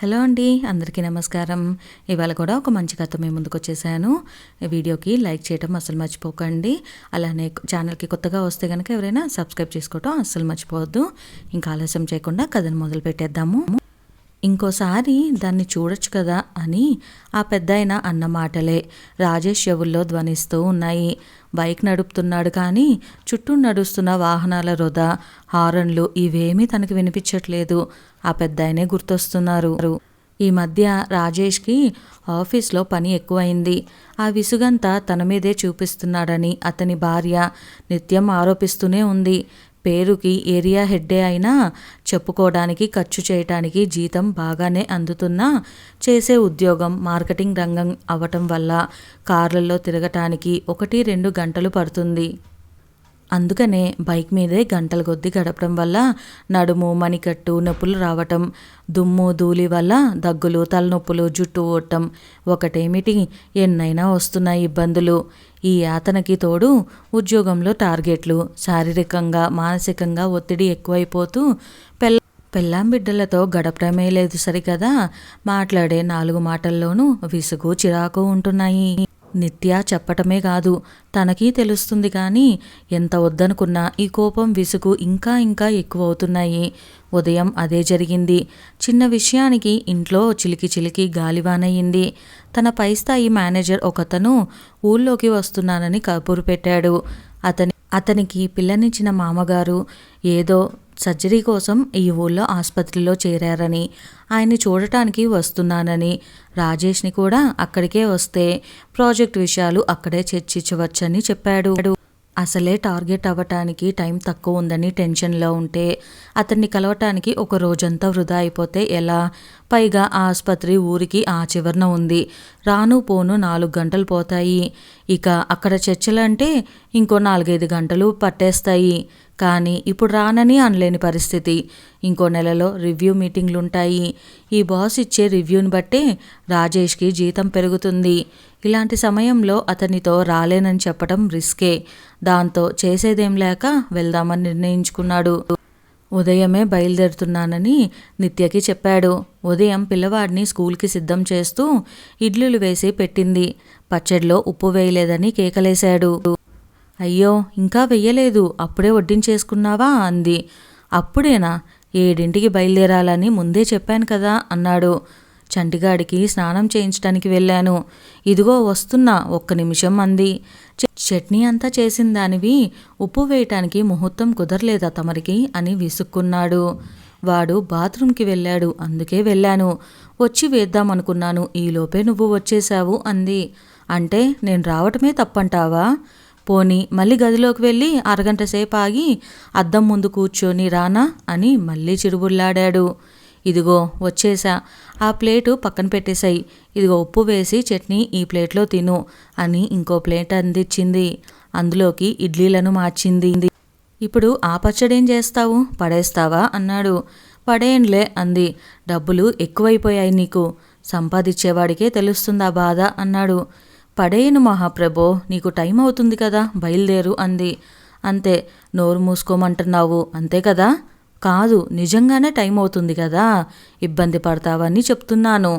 Hello అండి, అందరికీ నమస్కారం. ఇవాళ కూడా ఒక మంచి కథ మీ ముందుకు వచ్చేసాను. వీడియోకి లైక్ చేయడం అస్సలు మర్చిపోకండి. అలానే ఛానల్కి కొత్తగా వస్తే కనుక ఎవరైనా సబ్స్క్రైబ్ చేసుకోవటం అస్సలు మర్చిపోవద్దు. ఇంకా ఆలస్యం చేయకుండా కథను మొదలు పెట్టేద్దాము. ఇంకోసారి దాన్ని చూడొచ్చు కదా అని ఆ పెద్దాయన అన్న మాటలే రాజేష్ చెవుల్లో ధ్వనిస్తూ ఉన్నాయి. బైక్ నడుపుతున్నాడు కానీ చుట్టూ నడుస్తున్న వాహనాల రొద, హారన్లు ఇవేమీ తనకు వినిపించట్లేదు. ఆ పెద్దాయనే గుర్తొస్తున్నారు. ఈ మధ్య రాజేష్కి ఆఫీస్లో పని ఎక్కువైంది. ఆ విసుగంతా తన మీదే చూపిస్తున్నాడని అతని భార్య నిత్యం ఆరోపిస్తూనే ఉంది. పేరుకి ఏరియా హెడ్డే అయినా చెప్పుకోవడానికి, ఖర్చు చేయటానికి జీతం బాగానే అందుతున్నా చేసే ఉద్యోగం మార్కెటింగ్ రంగం అవటం వల్ల కార్లలో తిరగటానికి 1-2 గంటలు పడుతుంది. అందుకనే బైక్ మీదే గంటల కొద్దీ గడపడం వల్ల నడుము, మణికట్టు నొప్పులు రావటం, దుమ్ము ధూళి వల్ల దగ్గులు, తలనొప్పులు, జుట్టు ఊడటం, ఒకటేమిటి ఎన్నైనా వస్తున్నాయి ఇబ్బందులు. ఈ యాతనకి తోడు ఉద్యోగంలో టార్గెట్లు, శారీరకంగా మానసికంగా ఒత్తిడి ఎక్కువైపోతూ పెళ్ళాం బిడ్డలతో గడపడమే లేదు సరికదా, మాట్లాడే 4 మాటల్లోనూ విసుగు, చిరాకు ఉంటున్నాయి. నిత్య చెప్పటమే కాదు, తనకి తెలుస్తుంది కానీ ఎంత వద్దనుకున్నా ఈ కోపం, విసుగు ఇంకా ఇంకా ఎక్కువ అవుతున్నాయి. ఉదయం అదే జరిగింది. చిన్న విషయానికి ఇంట్లో చిలికి చిలికి గాలివానయ్యింది. తన పై స్థాయి మేనేజర్ ఒకతను ఊళ్ళోకి వస్తున్నానని కబురు పెట్టాడు. అతనికి పిల్లనిచ్చిన మామగారు ఏదో సర్జరీ కోసం ఈ ఊళ్ళో ఆసుపత్రిలో చేరారని, ఆయన్ని చూడటానికి వస్తున్నానని, రాజేష్ని కూడా అక్కడికే వస్తే ప్రాజెక్ట్ విషయాలు అక్కడే చర్చించవచ్చని చెప్పాడు. అసలే టార్గెట్ అవ్వటానికి టైం తక్కువ ఉందని టెన్షన్లో ఉంటే అతన్ని కలవటానికి ఒక రోజంతా వృధా అయిపోతే ఎలా? పైగా ఆ ఆసుపత్రి ఊరికి ఆ చివరన ఉంది. రాను పోను 4 గంటలు పోతాయి. ఇక అక్కడ చర్చలంటే ఇంకో 4-5 గంటలు పట్టేస్తాయి. కానీ ఇప్పుడు రానని అనలేని పరిస్థితి. ఇంకో నెలలో రివ్యూ మీటింగ్లుంటాయి. ఈ బాస్ ఇచ్చే రివ్యూని బట్టే రాజేష్కి జీతం పెరుగుతుంది. ఇలాంటి సమయంలో అతనితో రాలేనని చెప్పడం రిస్కే. దాంతో చేసేదేం లేక వెళ్దామని నిర్ణయించుకున్నాడు. ఉదయమే బయలుదేరుతున్నానని నిత్యకి చెప్పాడు. ఉదయం పిల్లవాడిని స్కూల్కి సిద్ధం చేస్తూ ఇడ్లీలు వేసి పెట్టింది. పచ్చడిలో ఉప్పు వేయలేదని కేకలేశాడు. అయ్యో, ఇంకా వెయ్యలేదు, అప్పుడే వడ్డించేసుకున్నావా అంది. అప్పుడేనా? 7ంటికి బయలుదేరాలని ముందే చెప్పాను కదా అన్నాడు. చంటిగాడికి స్నానం చేయించడానికి వెళ్ళాను. ఇదిగో వస్తున్నా, 1 నిమిషం అంది. చట్నీ అంతా చేసిన దానివి ఉప్పు వేయటానికి ముహూర్తం కుదరలేదా తమరికి అని విసుక్కున్నాడు. వాడు బాత్రూంకి వెళ్ళాడు, అందుకే వెళ్ళాను. వచ్చి వేద్దామనుకున్నాను, ఈలోపే నువ్వు వచ్చేశావు అంది. అంటే నేను రావటమే తప్పంటావా? పోనీ మళ్ళీ గదిలోకి వెళ్ళి అరగంట సేపు ఆగి అద్దం ముందు కూర్చొని రానా అని మళ్ళీ చిరుబుల్లాడాడు. ఇదిగో వచ్చేసా, ఆ ప్లేటు పక్కన పెట్టేశాయి. ఇదిగో ఉప్పు వేసి చట్నీ ఈ ప్లేట్లో తిను అని ఇంకో ప్లేట్ అందించింది. అందులోకి ఇడ్లీలను మార్చింది. ఇప్పుడు ఆ పచ్చడేం చేస్తావు? పడేస్తావా అన్నాడు. పడేయంలే అంది. డబ్బులు ఎక్కువైపోయాయి నీకు, సంపాదించేవాడికే తెలుస్తుందా బాధ అన్నాడు. పడేయను మహాప్రభో, నీకు టైం అవుతుంది కదా, బయలుదేరు అంది. అంతే, నోరు మూసుకోమంటున్నావు అంతే కదా? కాదు, నిజంగానే టైం అవుతుంది కదా, ఇబ్బంది పడతావని చెప్తున్నాను.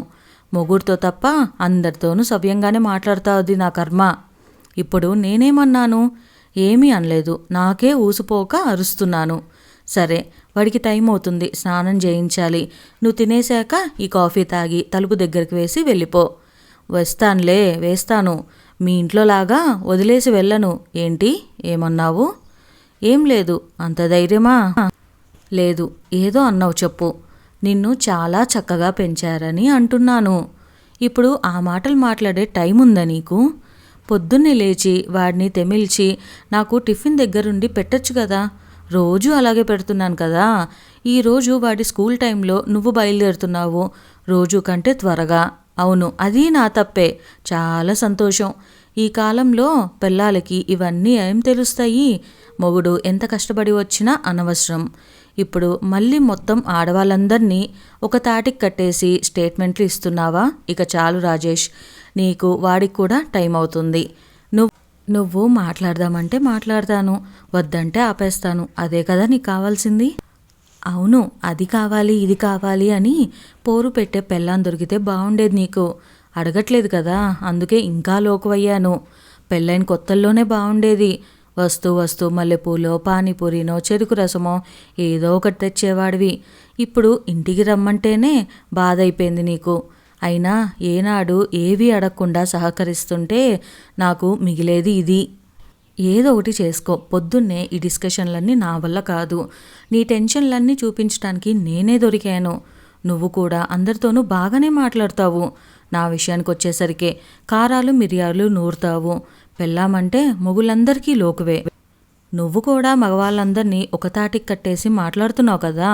మొగుడితో తప్ప అందరితోనూ సవ్యంగానే మాట్లాడుతావుది నా కర్మ. ఇప్పుడు నేనేమన్నాను? ఏమీ అనలేదు, నాకే ఊసిపోక అరుస్తున్నాను. సరే, వాడికి టైం అవుతుంది, స్నానం చేయించాలి. నువ్వు తినేశాక ఈ కాఫీ తాగి తలుపు దగ్గరికి వేసి వెళ్ళిపో. వేస్తాను. మీ ఇంట్లోలాగా వదిలేసి వెళ్ళను. ఏంటి, ఏమన్నావు? ఏం లేదు. అంత ధైర్యమా? లేదు, ఏదో అన్నావు చెప్పు. నిన్ను చాలా చక్కగా పెంచారని అంటున్నాను. ఇప్పుడు ఆ మాటలు మాట్లాడే టైం ఉందా నీకు? పొద్దున్నే లేచి వాడిని తెమిల్చి నాకు టిఫిన్ దగ్గరుండి పెట్టచ్చు కదా. రోజు అలాగే పెడుతున్నాను కదా. ఈరోజు వాడి స్కూల్ టైంలో నువ్వు బయలుదేరుతున్నావు, రోజు కంటే త్వరగా. అవును, అది నా తప్పే. చాలా సంతోషం. ఈ కాలంలో పిల్లలకి ఇవన్నీ ఏం తెలుస్తాయి? మొగుడు ఎంత కష్టపడి వచ్చినా అనవసరం. ఇప్పుడు మళ్ళీ మొత్తం ఆడవాళ్ళందరినీ ఒక తాటికి కట్టేసి స్టేట్మెంట్లు ఇస్తున్నావా? ఇక చాలు రాజేష్, నీకు వాడికి కూడా టైం అవుతుంది. నువ్వు మాట్లాడదామంటే మాట్లాడతాను, వద్దంటే ఆపేస్తాను. అదే కదా నీకు కావాల్సింది? అవును, అది కావాలి ఇది కావాలి అని పోరు పెట్టే పెళ్ళాం దొరికితే బాగుండేది నీకు. అడగట్లేదు కదా, అందుకే ఇంకా లోకువయ్యాను. పెళ్ళైన కొత్తల్లోనే బాగుండేది. వస్తూ వస్తూ మల్లెపూలో పానీపూరినో చెరుకు రసమో ఏదో ఒకటి తెచ్చేవాడివి. ఇప్పుడు ఇంటికి రమ్మంటేనే బాధ అయిపోయింది నీకు. అయినా ఏనాడు ఏవి అడగకుండా సహకరిస్తుంటే నాకు మిగిలేది ఇది. ఏదో ఒకటి చేసుకో. పొద్దున్నే ఈ డిస్కషన్లన్నీ నా వల్ల కాదు. నీ టెన్షన్లన్నీ చూపించడానికి నేనే దొరికాను. నువ్వు కూడా అందరితోనూ బాగానే మాట్లాడతావు. నా విషయానికి వచ్చేసరికి కారాలు మిరియాలు నూరుతావు. పెళ్ళామంటే మొగులందరికీ లోకువే. నువ్వు కూడా మగవాళ్ళందరినీ ఒక తాటికి కట్టేసి మాట్లాడుతున్నావు కదా.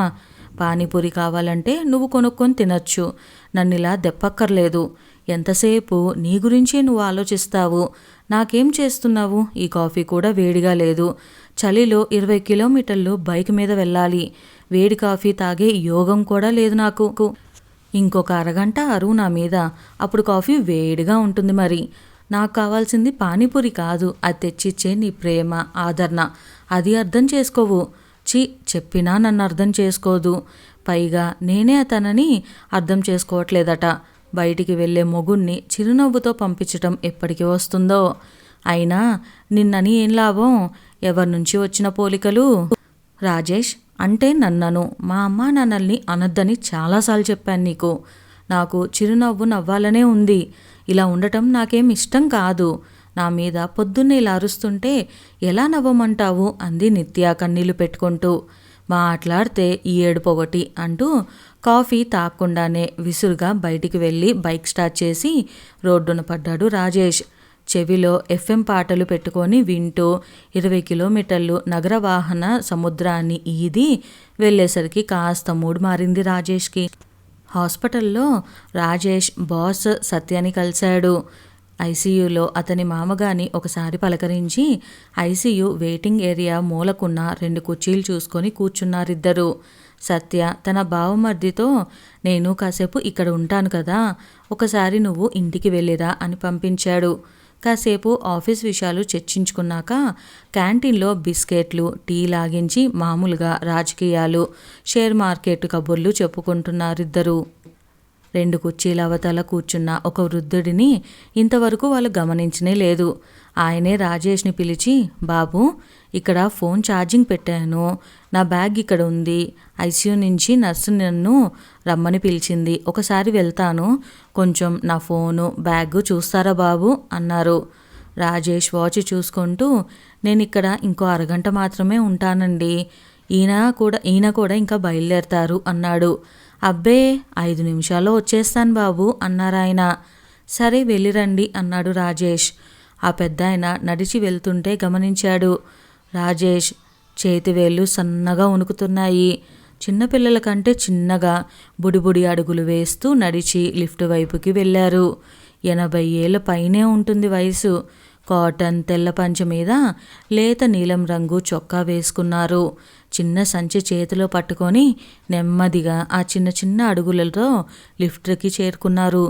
పానీపూరి కావాలంటే నువ్వు కొనుక్కొని తినచ్చు. నన్నిలా దెప్పక్కర్లేదు. ఎంతసేపు నీ గురించే నువ్వు ఆలోచిస్తావు. నాకేం చేస్తున్నావు? ఈ కాఫీ కూడా వేడిగా లేదు. చలిలో 20 కిలోమీటర్లు బైక్ మీద వెళ్ళాలి. వేడి కాఫీ తాగే యోగం కూడా లేదు నాకు. ఇంకొక అరగంట అరువు నా మీద. అప్పుడు కాఫీ వేడిగా ఉంటుంది. మరి నాకు కావాల్సింది పానీపూరి కాదు, అది తెచ్చిచ్చే నీ ప్రేమ ఆదరణ. అది అర్థం చేసుకోవు. చెప్పినా నన్ను అర్థం చేసుకోదు. పైగా నేనే తనని అర్థం చేసుకోవట్లేదట. బయటికి వెళ్ళే మొగుణ్ణి చిరునవ్వుతో పంపించటం ఎప్పటికి వస్తుందో. అయినా నిన్నని ఏం లాభం? ఎవరి నుంచి వచ్చిన పోలికలు? రాజేష్ అంటే నన్నను, మా అమ్మ నాన్నల్ని అనొద్దని చాలాసార్లు చెప్పాను నీకు. నాకు చిరునవ్వు నవ్వాలనే ఉంది. ఇలా ఉండటం నాకేం ఇష్టం కాదు. నా మీద పొద్దున్నే ఇలా అరుస్తుంటే ఎలా నవ్వమంటావు అంది నిత్య కన్నీళ్లు పెట్టుకుంటూ. మాట్లాడితే ఈ ఏడుపొగటి అంటూ కాఫీ తాగకుండానే విసురుగా బయటికి వెళ్ళి బైక్ స్టార్ట్ చేసి రోడ్డున పడ్డాడు రాజేష్. చెవిలో ఎఫ్ఎం పాటలు పెట్టుకొని వింటూ 20 కిలోమీటర్లు నగర వాహన సముద్రాన్ని ఈది వెళ్ళేసరికి కాస్త మూడు మారింది రాజేష్కి. హాస్పిటల్లో రాజేష్ బాస్ సత్యాని కలిశాడు. ఐసీయూలో అతని మామగాని ఒకసారి పలకరించి ఐసీయూ వెయిటింగ్ ఏరియా మూలకున్న 2 కుర్చీలు చూసుకొని కూర్చున్నారిద్దరు. సత్య తన బావమర్దితో నేను కాసేపు ఇక్కడ ఉంటాను కదా, ఒకసారి నువ్వు ఇంటికి వెళ్ళిరా అని పంపించాడు. కాసేపు ఆఫీస్ విషయాలు చర్చించుకున్నాక క్యాంటీన్లో బిస్కెట్లు టీ లాగించి మామూలుగా రాజకీయాలు షేర్ మార్కెట్ కబుర్లు చెప్పుకుంటున్నారిద్దరు. 2 కుర్చీల అవతల కూర్చున్న ఒక వృద్ధుడిని ఇంతవరకు వాళ్ళు గమనించనే లేదు. ఆయనే రాజేష్ని పిలిచి, బాబు ఇక్కడ ఫోన్ ఛార్జింగ్ పెట్టాను, నా బ్యాగ్ ఇక్కడ ఉంది, ఐసీయూ నుంచి నర్సు నన్ను రమ్మని పిలిచింది, ఒకసారి వెళ్తాను, కొంచెం నా ఫోను బ్యాగు చూస్తారా బాబు అన్నారు. రాజేష్ వాచ్ చూసుకుంటూ నేను ఇక్కడ ఇంకో అరగంట మాత్రమే ఉంటానండి, ఈయన కూడా ఇంకా బయలుదేరతారు అన్నాడు. అబ్బే 5 నిమిషాల్లో వచ్చేస్తాను బాబు అన్నారాయన. సరే వెళ్ళిరండి అన్నాడు రాజేష్. ఆ పెద్దాయన నడిచి వెళ్తుంటే గమనించాడు. రాజేష్ చేతివేళ్ళు సన్నగా వణుకుతున్నాయి. చిన్నపిల్లల కంటే చిన్నగా బుడిబుడి అడుగులు వేస్తూ నడిచి లిఫ్ట్ వైపుకి వెళ్ళారు. 80 ఏళ్ళ పైనే ఉంటుంది వయసు. కాటన్ తెల్ల పంచె మీద లేత నీలం రంగు చొక్కా వేసుకున్నారు. చిన్న సంచి చేతిలో పట్టుకొని నెమ్మదిగా ఆ చిన్న చిన్న అడుగులతో లిఫ్ట్కి చేరుకున్నారు.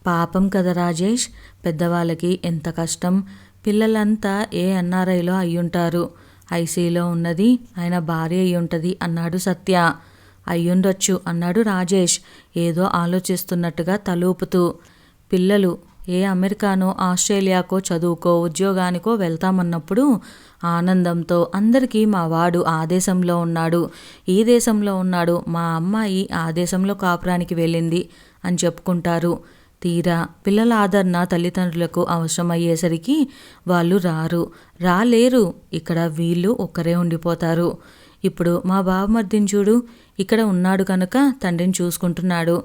పాపం కదా రాజేష్, పెద్దవాళ్ళకి ఎంత కష్టం. పిల్లలంతా ఎన్ఆర్ఐలో అయ్యుంటారు. ఐసీలో ఉన్నది ఆయన భార్య అయ్యుంటుంది అన్నాడు సత్య. అయ్యుండొచ్చు అన్నాడు రాజేష్ ఏదో ఆలోచిస్తున్నట్టుగా తలూపుతూ. పిల్లలు అమెరికానో ఆస్ట్రేలియాకో చదువుకో ఉద్యోగానికో వెళ్తామన్నప్పుడు ఆనందంతో అందరికీ మా వాడు ఆ దేశంలో ఉన్నాడు, ఈ దేశంలో ఉన్నాడు, మా అమ్మాయి ఆ దేశంలో కాపురానికి వెళ్ళింది అని చెప్పుకుంటారు. తీరా పిల్లల ఆదరణ తల్లిదండ్రులకు అవసరమయ్యేసరికి వాళ్ళు రాలేరు. ఇక్కడ వీళ్ళు ఒక్కరే ఉండిపోతారు. ఇప్పుడు మా బావమర్దిని చూడు, ఇక్కడ ఉన్నాడు కనుక తండ్రిని చూసుకుంటున్నాడు.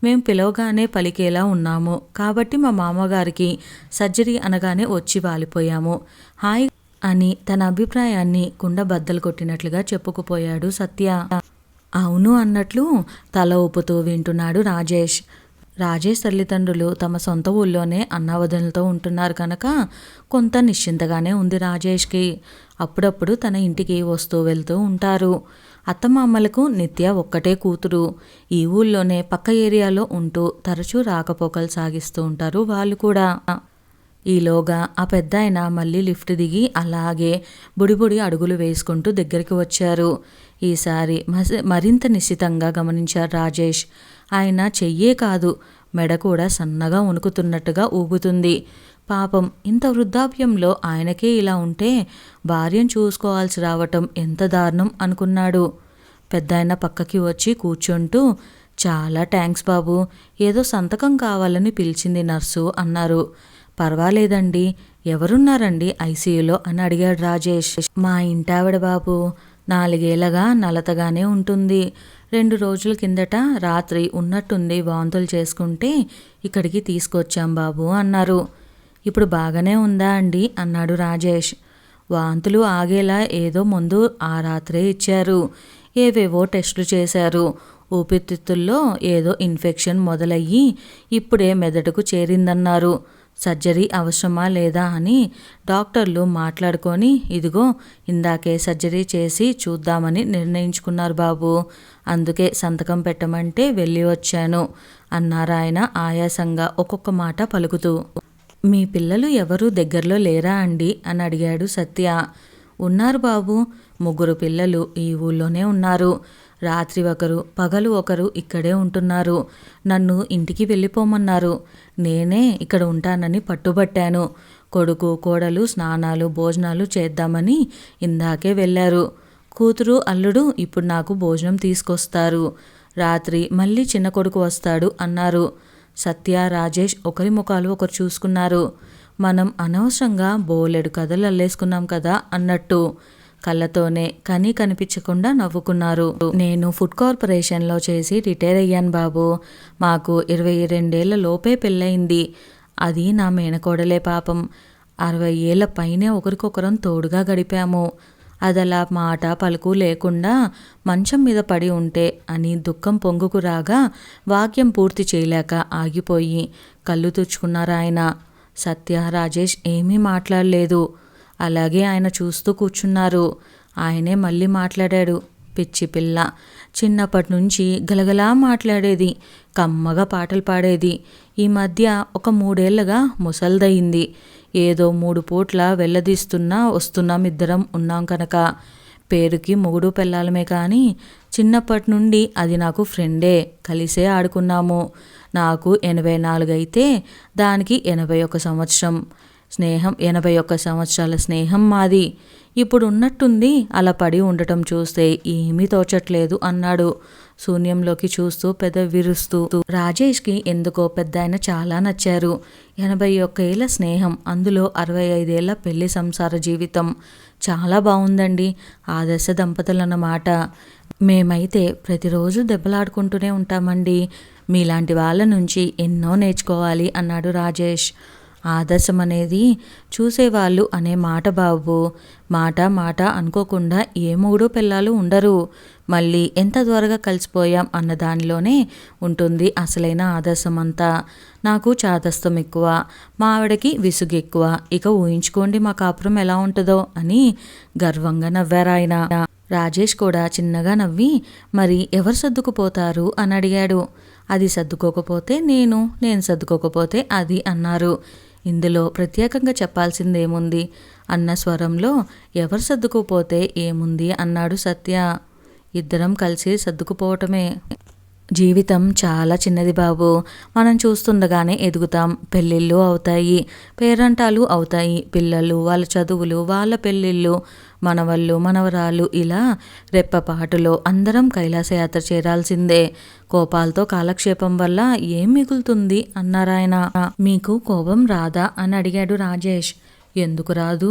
మేం పిలవగానే పలికేలా ఉన్నాము కాబట్టి మా మామగారికి సర్జరీ అనగానే వచ్చి వాలిపోయాము. హాయ్ అని తన అభిప్రాయాన్ని కుండ బద్దలు కొట్టినట్లుగా చెప్పుకుపోయాడు సత్య. అవును అన్నట్లు తల ఊపుతూ వింటున్నాడు రాజేష్. రాజేష్ తల్లిదండ్రులు తమ సొంత ఊళ్ళోనే అన్నావదనలతో ఉంటున్నారు కనుక కొంత నిశ్చింతగానే ఉంది రాజేష్కి. అప్పుడప్పుడు తన ఇంటికి వస్తూ వెళ్తూ ఉంటారు. అత్తమామలకు నిత్య ఒక్కటే కూతురు. ఈ ఊళ్ళోనే పక్క ఏరియాలో ఉంటూ తరచూ రాకపోకలు సాగిస్తూ ఉంటారు వాళ్ళు కూడా. ఈలోగా ఆ పెద్దాయన మళ్ళీ లిఫ్ట్ దిగి అలాగే బుడిబుడి అడుగులు వేసుకుంటూ దగ్గరికి వచ్చారు. ఈసారి మరింత నిశ్చితంగా గమనించారు రాజేష్. ఆయన చెయ్యే కాదు, మెడ కూడా సన్నగా వణుకుతున్నట్టుగా ఊగుతుంది. పాపం ఇంత వృద్ధాప్యంలో ఆయనకే ఇలా ఉంటే భార్యను చూసుకోవాల్సి రావటం ఎంత దారుణం అనుకున్నాడు. పెద్దాయన పక్కకి వచ్చి కూర్చుంటూ, చాలా థ్యాంక్స్ బాబు, ఏదో సంతకం కావాలని పిలిచింది నర్సు అన్నారు. పర్వాలేదండి, ఎవరున్నారండి ఐసీయూలో అని అడిగాడు రాజేష్. మా ఇంటావిడ బాబు, 4 ఏళ్లగా నలతగానే ఉంటుంది. 2 రోజుల కిందట రాత్రి ఉన్నట్టుంది వాంతులు చేసుకుంటే ఇక్కడికి తీసుకొచ్చాం బాబు అన్నారు. ఇప్పుడు బాగానే ఉందా అండి అన్నాడు రాజేష్. వాంతులు ఆగేలా ఏదో మందు ఆ రాత్రే ఇచ్చారు. ఏవేవో టెస్టులు చేశారు. ఊపిరితిత్తుల్లో ఏదో ఇన్ఫెక్షన్ మొదలయ్యి ఇప్పుడే మెదడుకు చేరిందన్నారు. సర్జరీ అవసరమా లేదా అని డాక్టర్లు మాట్లాడుకొని ఇదిగో ఇందాకే సర్జరీ చేసి చూద్దామని నిర్ణయించుకున్నారు బాబు. అందుకే సంతకం పెట్టమంటే వెళ్ళి వచ్చాను అన్నారాయన ఆయాసంగా ఒక్కొక్క మాట పలుకుతూ. మీ పిల్లలు ఎవరు దగ్గరలో లేరా అండి అని అడిగాడు సత్య. ఉన్నారు బాబు, 3 పిల్లలు ఈ ఊళ్ళోనే ఉన్నారు. రాత్రి ఒకరు పగలు ఒకరు ఇక్కడే ఉంటున్నారు. నన్ను ఇంటికి వెళ్ళిపోమన్నారు. నేనే ఇక్కడ ఉంటానని పట్టుబట్టాను. కొడుకు కోడలు స్నానాలు భోజనాలు చేద్దామని ఇందాకే వెళ్ళారు. కూతురు అల్లుడు ఇప్పుడు నాకు భోజనం తీసుకొస్తారు. రాత్రి మళ్ళీ చిన్న కొడుకు వస్తాడు అన్నారు. సత్య రాజేష్ ఒకరి ముఖాలు ఒకరు చూసుకున్నారు. మనం అనవసరంగా బోలెడు కథలు అల్లేసుకున్నాం కదా అన్నట్టు కళ్ళతోనే కనీ కనిపించకుండా నవ్వుకున్నారు. నేను ఫుడ్ కార్పొరేషన్లో చేసి రిటైర్ అయ్యాను బాబు. మాకు 22 ఏళ్ల లోపే పెళ్ళయింది. అది నా మేనకోడలే పాపం. 60 ఏళ్ల పైనే ఒకరికొకరం తోడుగా గడిపాము. అదలా మాట పలుకు లేకుండా మంచం మీద పడి ఉంటే అని దుఃఖం పొంగుకు రాగా వాక్యం పూర్తి చేయలేక ఆగిపోయి కళ్ళు తుడుచుకున్నారాయన. సత్య రాజేష్ ఏమీ మాట్లాడలేదు. అలాగే ఆయన చూస్తూ కూర్చున్నారు. ఆయనే మళ్ళీ మాట్లాడాడు. పిచ్చి పిల్ల, చిన్నప్పటి నుంచి గలగలా మాట్లాడేది, కమ్మగా పాటలు పాడేది. ఈ మధ్య ఒక 3 ఏళ్లుగా ముసల్దయింది. ఏదో 3 పూట్ల వెళ్ళదీస్తున్నా వస్తున్నాం, ఇద్దరం ఉన్నాం కనుక. పేరుకి మొగుడు పెళ్ళాలమే కానీ చిన్నప్పటి నుండి అది నాకు ఫ్రెండే, కలిసే ఆడుకున్నాము. నాకు 84 అయితే దానికి 81 సంవత్సరం స్నేహం. 81 సంవత్సరాల స్నేహం మాది. ఇప్పుడు ఉన్నట్టుంది అలా పడి ఉండటం చూస్తే ఏమీ తోచట్లేదు అన్నాడు శూన్యంలోకి చూస్తూ పెదవి విరుస్తూ. రాజేష్కి ఎందుకో పెద్దాయన చాలా నచ్చారు. 81 ఏళ్ల స్నేహం, అందులో 65 ఏళ్ల పెళ్లి సంసార జీవితం చాలా బాగుందండి. ఆదర్శ దంపతులన్నమాట. మేమైతే ప్రతిరోజు దెబ్బలాడుకుంటూనే ఉంటామండి. మీలాంటి వాళ్ళ నుంచి ఎన్నో నేర్చుకోవాలి అన్నాడు రాజేష్. ఆదర్శం అనేది చూసేవాళ్ళు అనే మాట బాబు. మాట మాట అనుకోకుండా ఏ 3 పిల్లలు ఉండరు. మళ్ళీ ఎంత త్వరగా కలిసిపోయాం అన్న దానిలోనే ఉంటుంది అసలైన ఆదర్శం అంతా. నాకు చాదస్తం ఎక్కువ, మా ఆవిడకి విసుగు ఎక్కువ. ఇక ఊహించుకోండి మా కాపురం ఎలా ఉంటుందో అని గర్వంగా నవ్వారాయన. రాజేష్ కూడా చిన్నగా నవ్వి, మరి ఎవరు సర్దుకుపోతారు అని అడిగాడు. అది సర్దుకోకపోతే నేను సర్దుకోకపోతే అది అన్నారు. ఇందులో ప్రత్యేకంగా చెప్పాల్సిందేముంది అన్న స్వరంలో ఎవరు సర్దుకుపోతే ఏముంది అన్నాడు సత్య. ఇద్దరం కలిసి సర్దుకుపోవటమే. జీవితం చాలా చిన్నది బాబు. మనం చూస్తుండగానే ఎదుగుతాం. పెళ్ళిళ్ళు అవుతాయి, పేరంటాలు అవుతాయి, పిల్లలు, వాళ్ళ చదువులు, వాళ్ళ పెళ్ళిళ్ళు, మనవళ్ళు మనవరాలు, ఇలా రెప్పపాటులో అందరం కైలాసయాత్ర చేరాల్సిందే. కోపాలతో కాలక్షేపం వల్ల ఏం మిగులుతుంది అన్నారాయన. మీకు కోపం రాదా అని అడిగాడు రాజేష్. ఎందుకు రాదు?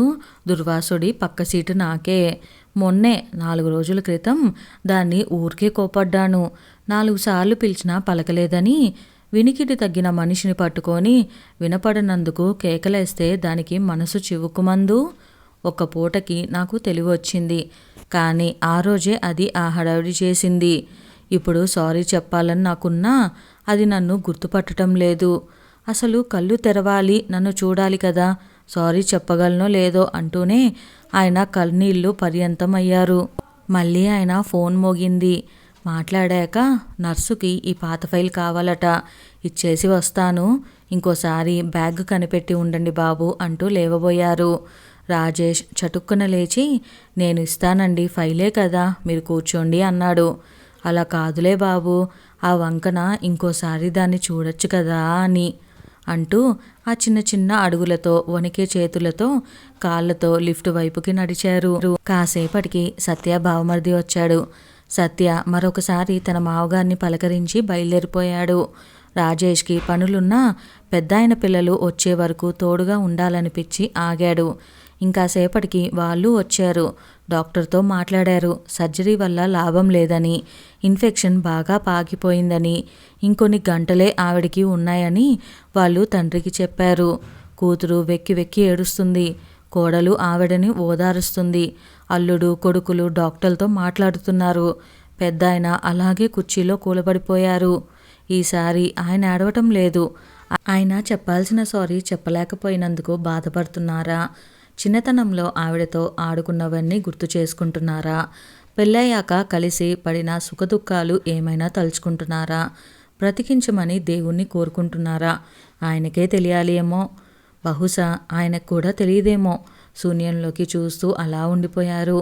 దుర్వాసుడి పక్క సీటు నాకే. మొన్నే 4 రోజుల క్రితం దాన్ని ఊరికే కోపడ్డాను. 4 సార్లు పిలిచినా పలకలేదని వినికిడి తగ్గిన మనిషిని పట్టుకొని వినపడనందుకు కేకలేస్తే దానికి మనసు చివుకుమందు. ఒక్క పూటకి నాకు తెలివి వచ్చింది. కానీ ఆ రోజే అది ఆ హడావిడి చేసింది. ఇప్పుడు సారీ చెప్పాలని నాకున్నా అది నన్ను గుర్తుపట్టడం లేదు. అసలు కళ్ళు తెరవాలి, నన్ను చూడాలి కదా, సారీ చెప్పగలనో లేదో అంటూనే ఆయన కన్నీళ్ళు పర్యంతం అయ్యారు. మళ్ళీ ఆయన ఫోన్ మోగింది. మాట్లాడాక నర్సుకి ఈ పాత ఫైల్ కావాలట, ఇచ్చేసి వస్తాను, ఇంకోసారి బ్యాగ్ కనిపెట్టి ఉండండి బాబు అంటూ లేవబోయారు. రాజేష్ చటుక్కున లేచి, నేను ఇస్తానండి, ఫైలే కదా, మీరు కూర్చోండి అన్నాడు. అలా కాదులే బాబు, ఆ వంకన ఇంకోసారి దాన్ని చూడొచ్చు కదా అని అంటూ ఆ చిన్న చిన్న అడుగులతో వణికే చేతులతో కాళ్ళతో లిఫ్ట్ వైపుకి నడిచారు. కాసేపటికి సత్య బావమరిది వచ్చాడు. సత్య మరొకసారి తన మావగారిని పలకరించి బయలుదేరిపోయాడు. రాజేష్కి పనులున్నా పెద్దాయన పిల్లలు వచ్చే వరకు తోడుగా ఉండాలనిపించి ఆగాడు. ఇంకాసేపటికి వాళ్ళు వచ్చారు. డాక్టర్తో మాట్లాడారు. సర్జరీ వల్ల లాభం లేదని, ఇన్ఫెక్షన్ బాగా పాకిపోయిందని, ఇంకొన్ని గంటలే ఆవిడికి ఉన్నాయని వాళ్ళు తండ్రికి చెప్పారు. కూతురు వెక్కి వెక్కి ఏడుస్తుంది. కోడలు ఆవిడని ఓదారుస్తుంది. అల్లుడు కొడుకులు డాక్టర్తో మాట్లాడుతున్నారు. పెద్దాయన అలాగే కుర్చీలో కూలబడిపోయారు. ఈసారి ఆయన ఏడవటం లేదు. ఆయన చెప్పాల్సిన సారీ చెప్పలేకపోయినందుకు బాధపడుతున్నారా? చిన్నతనంలో ఆవిడతో ఆడుకున్నవన్నీ గుర్తు చేసుకుంటున్నారా? పెళ్ళయ్యాక కలిసి పడిన సుఖదుఖాలు ఏమైనా తలుచుకుంటున్నారా? బ్రతికించమని దేవుణ్ణి కోరుకుంటున్నారా? ఆయనకే తెలియాలి ఏమో. బహుశా ఆయనకు కూడా తెలియదేమో. శూన్యంలోకి చూస్తూ అలా ఉండిపోయారు.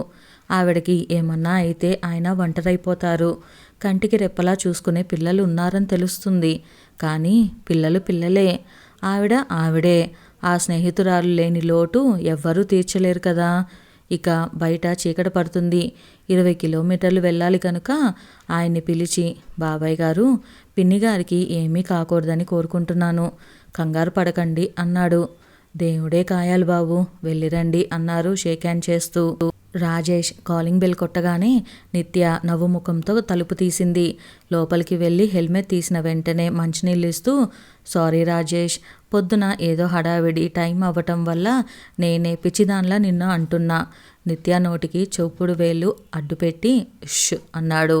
ఆవిడకి ఏమన్నా అయితే ఆయన ఒంటరైపోతారు. కంటికి రెప్పలా చూసుకునే పిల్లలు ఉన్నారని తెలుస్తుంది. కానీ పిల్లలు పిల్లలే. ఆవిడ ఆవిడే. ఆ స్నేహితురాలు లేని లోటు ఎవ్వరూ తీర్చలేరు కదా. ఇక బయట చీకటి పడుతుంది. 20 కిలోమీటర్లు వెళ్ళాలి కనుక ఆయన్ని పిలిచి, బాబాయ్ గారు, పిన్ని గారికి ఏమీ కాకూడదని కోరుకుంటున్నాను, కంగారు పడకండి అన్నాడు. దేవుడే కాయాలి బాబు, వెళ్ళిరండి అన్నారు షేక్ హ్యాండ్ చేస్తూ. రాజేష్ కాలింగ్ బెల్ కొట్టగానే నిత్య నవ్వు ముఖంతో తలుపు తీసింది. లోపలికి వెళ్ళి హెల్మెట్ తీసిన వెంటనే మంచినీళ్ళు ఇస్తూ, సారీ రాజేష్, పొద్దున ఏదో హడావిడి టైం అవ్వటం వల్ల నేనే పిచ్చిదాన్లా నిన్ను అంటున్నా. నిత్య నోటికి చూపుడు వేళ్ళు అడ్డుపెట్టి ష్ అన్నాడు.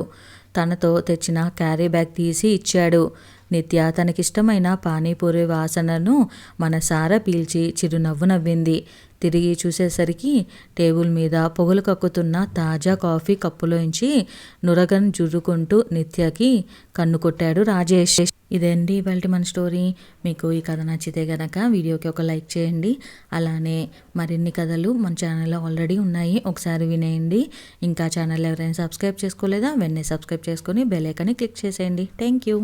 తనతో తెచ్చిన క్యారీ బ్యాగ్ తీసి ఇచ్చాడు. నిత్య తనకిష్టమైన పానీపూరి వాసనను మనసారా పీల్చి చిరునవ్వు నవ్వింది. తిరిగి చూసేసరికి టేబుల్ మీద పొగలు కక్కుతున్న తాజా కాఫీ కప్పులోంచి నురగను జుర్రుకుంటూ నిత్యకి కన్ను కొట్టాడు రాజేష్. ఇదండి ఇవాల్టి మన స్టోరీ. మీకు ఈ కథ నచ్చితే గనక వీడియోకి ఒక లైక్ చేయండి. అలానే మరిన్ని కథలు మన ఛానల్లో ఆల్రెడీ ఉన్నాయి, ఒకసారి వినేయండి. ఇంకా ఛానల్ ఎవరైనా సబ్స్క్రైబ్ చేసుకోలేదా, వెంటనే సబ్స్క్రైబ్ చేసుకొని బెల్ ఐకాన్ని క్లిక్ చేసేయండి. Thank you.